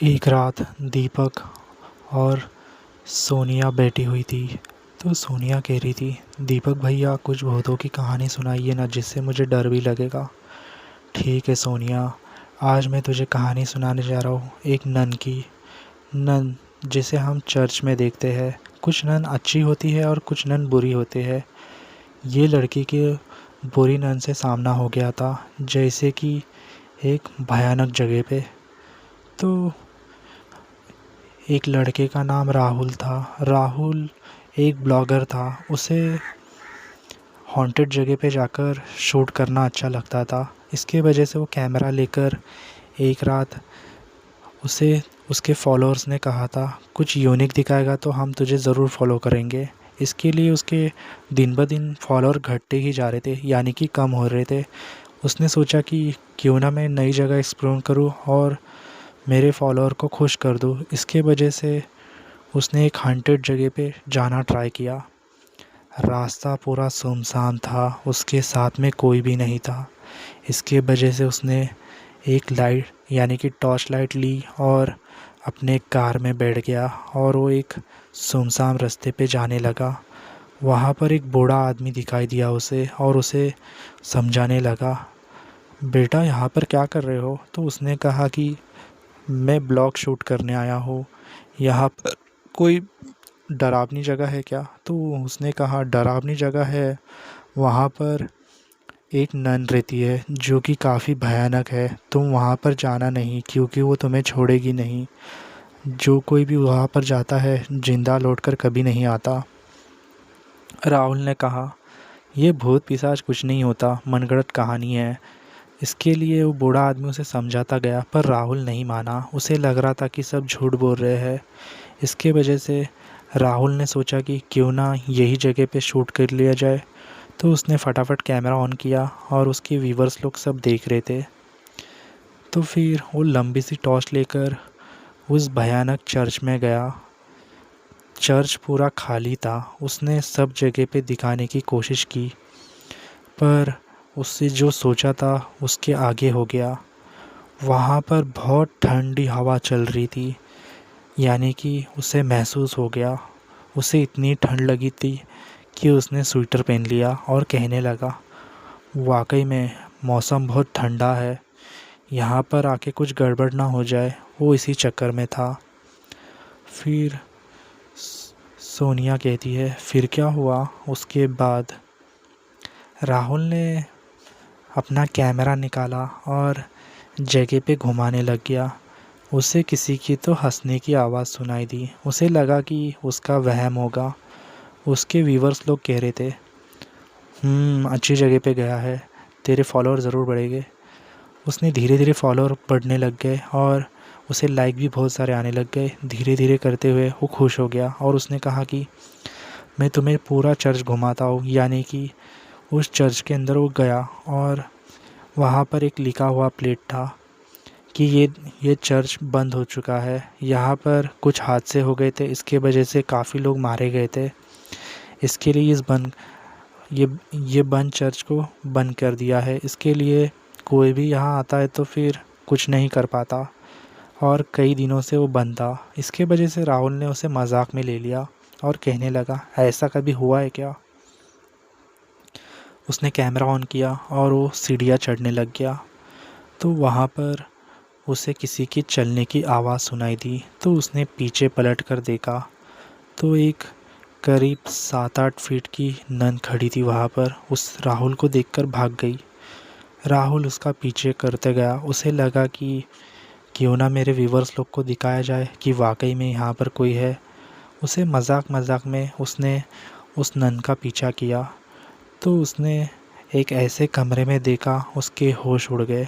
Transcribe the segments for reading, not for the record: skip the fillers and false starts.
एक रात दीपक और सोनिया बैठी हुई थी। तो सोनिया कह रही थी, दीपक भैया कुछ भूतों की कहानी सुनाइए ना, जिससे मुझे डर भी लगेगा। ठीक है सोनिया, आज मैं तुझे कहानी सुनाने जा रहा हूँ एक नन की। नन जिसे हम चर्च में देखते हैं। कुछ नन अच्छी होती है और कुछ नन बुरी होती है। ये लड़की के बुरी नन से सामना हो गया था, जैसे कि एक भयानक जगह पे। तो एक लड़के का नाम राहुल था। राहुल एक ब्लॉगर था। उसे हॉन्टेड जगह पे जाकर शूट करना अच्छा लगता था। इसके वजह से वो कैमरा लेकर एक रात उसे उसके फॉलोअर्स ने कहा था, कुछ यूनिक दिखाएगा तो हम तुझे ज़रूर फॉलो करेंगे। इसके लिए उसके दिन ब दिन फॉलोअर घटते ही जा रहे थे, यानी कि कम हो रहे थे। उसने सोचा कि क्यों ना मैं नई जगह एक्सप्लोर करूं और मेरे फॉलोअर को खुश कर दूं। इसके वजह से उसने एक हॉन्टेड जगह पे जाना ट्राई किया। रास्ता पूरा सुनसान था, उसके साथ में कोई भी नहीं था। इसके वजह से उसने एक लाइट यानी कि टॉर्च लाइट ली और अपने कार में बैठ गया और वो एक सुनसान रास्ते पे जाने लगा। वहाँ पर एक बूढ़ा आदमी दिखाई दिया उसे और उसे समझाने लगा, बेटा यहाँ पर क्या कर रहे हो? तो उसने कहा कि मैं ब्लॉग शूट करने आया हूँ। यहाँ पर कोई डरावनी जगह है क्या? तो उसने कहा, डरावनी जगह है। वहाँ पर एक नन रहती है जो कि काफ़ी भयानक है। तुम वहाँ पर जाना नहीं, क्योंकि वो तुम्हें छोड़ेगी नहीं। जो कोई भी वहाँ पर जाता है जिंदा लौटकर कभी नहीं आता। राहुल ने कहा, ये भूत पिशाच कुछ नहीं होता, मनगढ़ंत कहानी है। इसके लिए वो बूढ़ा आदमी उसे समझाता गया, पर राहुल नहीं माना। उसे लग रहा था कि सब झूठ बोल रहे हैं। इसके वजह से राहुल ने सोचा कि क्यों ना यही जगह पे शूट कर लिया जाए। तो उसने फटाफट कैमरा ऑन किया और उसके व्यूवर्स लोग सब देख रहे थे। तो फिर वो लंबी सी टॉर्च लेकर उस भयानक चर्च में गया। चर्च पूरा खाली था। उसने सब जगह पे दिखाने की कोशिश की, पर उससे जो सोचा था उसके आगे हो गया। वहाँ पर बहुत ठंडी हवा चल रही थी, यानी कि उसे महसूस हो गया। उसे इतनी ठंड लगी थी कि उसने स्वेटर पहन लिया और कहने लगा, वाकई में मौसम बहुत ठंडा है, यहाँ पर आके कुछ गड़बड़ ना हो जाए। वो इसी चक्कर में था। फिर सोनिया कहती है, फिर क्या हुआ? उसके बाद राहुल ने अपना कैमरा निकाला और जगह पे घुमाने लग गया। उसे किसी की तो हंसने की आवाज़ सुनाई दी। उसे लगा कि उसका वहम होगा। उसके व्यूवर्स लोग कह रहे थे, अच्छी जगह पे गया है, तेरे फॉलोअर ज़रूर बढ़ेंगे। उसने धीरे धीरे फॉलोअर बढ़ने लग गए और उसे लाइक भी बहुत सारे आने लग गए। धीरे धीरे करते हुए वो खुश हो गया और उसने कहा कि मैं तुम्हें पूरा चर्च घुमाता हूँ। यानी कि उस चर्च के अंदर वो गया और वहाँ पर एक लिखा हुआ प्लेट था कि ये चर्च बंद हो चुका है। यहाँ पर कुछ हादसे हो गए थे, इसके वजह से काफ़ी लोग मारे गए थे। इसके लिए ये बंद चर्च को बंद कर दिया है। इसके लिए कोई भी यहाँ आता है तो फिर कुछ नहीं कर पाता, और कई दिनों से वो बंद था। इसके वजह से राहुल ने उसे मजाक में ले लिया और कहने लगा, ऐसा कभी हुआ है क्या? उसने कैमरा ऑन किया और वो सीढ़ियाँ चढ़ने लग गया। तो वहाँ पर उसे किसी की चलने की आवाज़ सुनाई दी। तो उसने पीछे पलट कर देखा तो एक करीब 7-8 फीट की नन खड़ी थी वहाँ पर। उस राहुल को देखकर भाग गई। राहुल उसका पीछे करते गया। उसे लगा कि क्यों ना मेरे व्यूवर्स लोग को दिखाया जाए कि वाकई में यहाँ पर कोई है। उसे मजाक मजाक में उसने उस नन का पीछा किया। तो उसने एक ऐसे कमरे में देखा, उसके होश उड़ गए।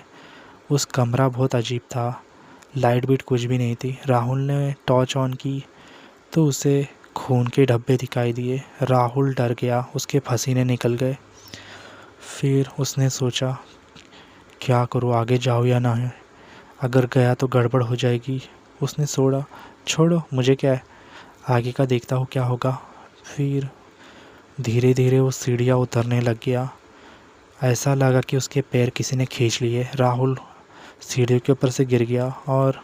उस कमरा बहुत अजीब था, लाइट बीट कुछ भी नहीं थी। राहुल ने टॉर्च ऑन की तो उसे खून के धब्बे दिखाई दिए। राहुल डर गया, उसके पसीने निकल गए। फिर उसने सोचा, क्या करूँ, आगे जाऊँ या ना है? अगर गया तो गड़बड़ हो जाएगी। उसने सोचा, छोड़ो मुझे क्या है, आगे का देखता हूँ क्या होगा। फिर धीरे धीरे वो सीढ़ियाँ उतरने लग गया। ऐसा लगा कि उसके पैर किसी ने खींच लिए। राहुल सीढ़ियों के ऊपर से गिर गया और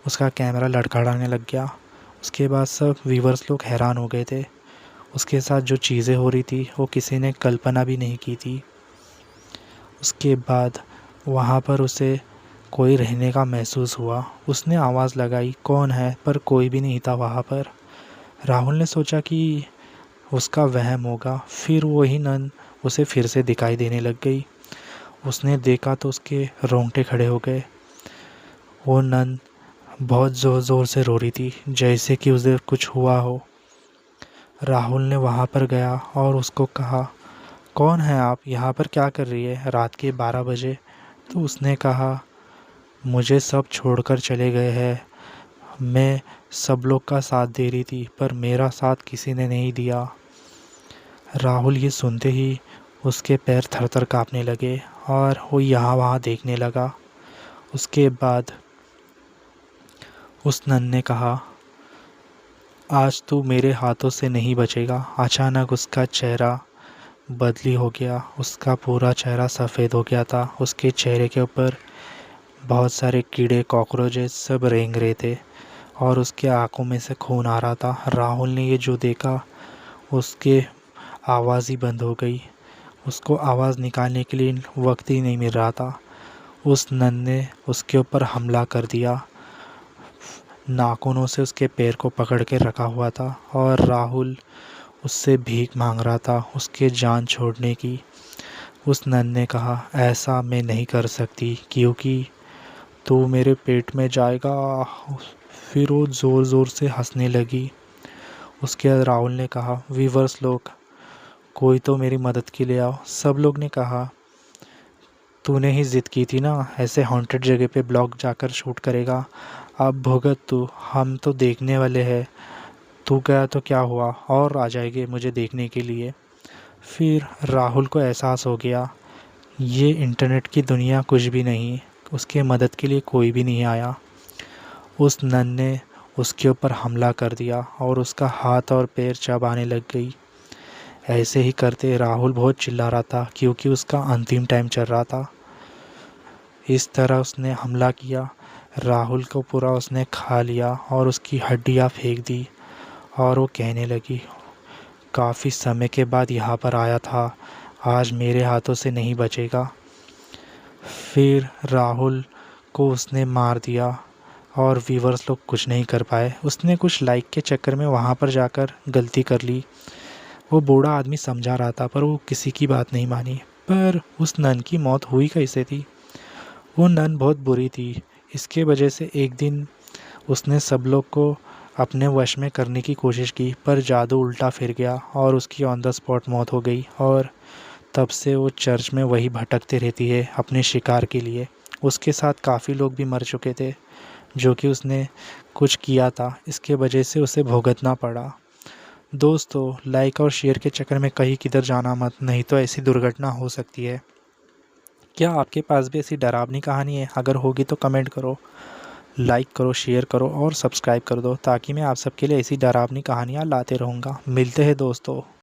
उसका कैमरा लड़खड़ाने लग गया। उसके बाद सब व्यूवर्स लोग हैरान हो गए थे। उसके साथ जो चीज़ें हो रही थी वो किसी ने कल्पना भी नहीं की थी। उसके बाद वहाँ पर उसे कोई रहने का महसूस हुआ। उसने आवाज़ लगाई, कौन है, पर कोई भी नहीं था वहाँ पर। राहुल ने सोचा कि उसका वहम होगा। फिर वही नन उसे फिर से दिखाई देने लग गई। उसने देखा तो उसके रोंगटे खड़े हो गए। वो नन बहुत ज़ोर ज़ोर से रो रही थी, जैसे कि उसे कुछ हुआ हो। राहुल ने वहाँ पर गया और उसको कहा, कौन है आप, यहाँ पर क्या कर रही है रात के 12 बजे। तो उसने कहा, मुझे सब छोड़कर चले गए हैं। मैं सब लोग का साथ दे रही थी पर मेरा साथ किसी ने नहीं दिया। राहुल ये सुनते ही उसके पैर थर-थर काँपने लगे और वो यहाँ वहाँ देखने लगा। उसके बाद उस नन ने कहा, आज तू मेरे हाथों से नहीं बचेगा। अचानक उसका चेहरा बदली हो गया। उसका पूरा चेहरा सफ़ेद हो गया था। उसके चेहरे के ऊपर बहुत सारे कीड़े कॉकरोचेस सब रेंग रहे थे और उसके आँखों में से खून आ रहा था। राहुल ने ये जो देखा, उसके आवाज़ ही बंद हो गई। उसको आवाज़ निकालने के लिए वक्त ही नहीं मिल रहा था। उस नन ने उसके ऊपर हमला कर दिया। नाखूनों से उसके पैर को पकड़ के रखा हुआ था और राहुल उससे भीख मांग रहा था उसके जान छोड़ने की। उस नन ने कहा, ऐसा मैं नहीं कर सकती क्योंकि तू मेरे पेट में जाएगा। फिर वो ज़ोर ज़ोर से हंसने लगी। उसके बाद राहुल ने कहा, व्यूवर्स लोग, कोई तो मेरी मदद के लिए आओ। सब लोग ने कहा, तूने ही ज़िद की थी ना ऐसे हॉन्टेड जगह पे ब्लॉग जाकर शूट करेगा, अब भुगत तू, हम तो देखने वाले हैं। तू गया तो क्या हुआ, और आ जाएंगे मुझे देखने के लिए। फिर राहुल को एहसास हो गया, ये इंटरनेट की दुनिया कुछ भी नहीं, उसके मदद के लिए कोई भी नहीं आया। उस नन ने उसके ऊपर हमला कर दिया और उसका हाथ और पैर चबाने लग गई। ऐसे ही करते राहुल बहुत चिल्ला रहा था क्योंकि उसका अंतिम टाइम चल रहा था। इस तरह उसने हमला किया। राहुल को पूरा उसने खा लिया और उसकी हड्डियाँ फेंक दी और वो कहने लगी, काफ़ी समय के बाद यहाँ पर आया था, आज मेरे हाथों से नहीं बचेगा। फिर राहुल को उसने मार दिया और व्यूवर्स लोग कुछ नहीं कर पाए। उसने कुछ लाइक के चक्कर में वहाँ पर जाकर गलती कर ली। वो बूढ़ा आदमी समझा रहा था पर वो किसी की बात नहीं मानी। पर उस नन की मौत हुई कैसे थी? वो नन बहुत बुरी थी। इसके वजह से एक दिन उसने सब लोग को अपने वश में करने की कोशिश की पर जादू उल्टा फिर गया और उसकी ऑन द स्पॉट मौत हो गई। और तब से वो चर्च में वही भटकते रहती है अपने शिकार के लिए। उसके साथ काफ़ी लोग भी मर चुके थे जो कि उसने कुछ किया था, इसके वजह से उसे भुगतना पड़ा। दोस्तों, लाइक और शेयर के चक्कर में कहीं किधर जाना मत, नहीं तो ऐसी दुर्घटना हो सकती है। क्या आपके पास भी ऐसी डरावनी कहानी है? अगर होगी तो कमेंट करो, लाइक करो, शेयर करो और सब्सक्राइब कर दो ताकि मैं आप सबके लिए ऐसी डरावनी कहानियाँ लाते रहूँगा। मिलते हैं दोस्तों।